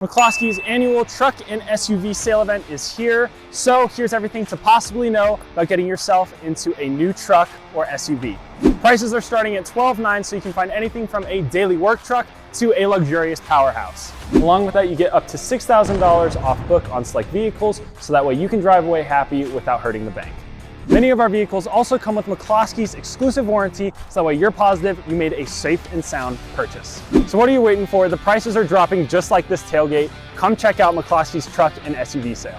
McCloskey's annual truck and SUV sale event is here, so here's everything to possibly know about getting yourself into a new truck or SUV. Prices are starting at $12,900, so you can find anything from a daily work truck to a luxurious powerhouse. Along with that, you get up to $6,000 off book on select vehicles, so that way you can drive away happy without hurting the bank. Many of our vehicles also come with McCloskey's exclusive warranty, so that way you're positive you made a safe and sound purchase. So what are you waiting for? The prices are dropping just like this tailgate. Come check out McCloskey's truck and SUV sale.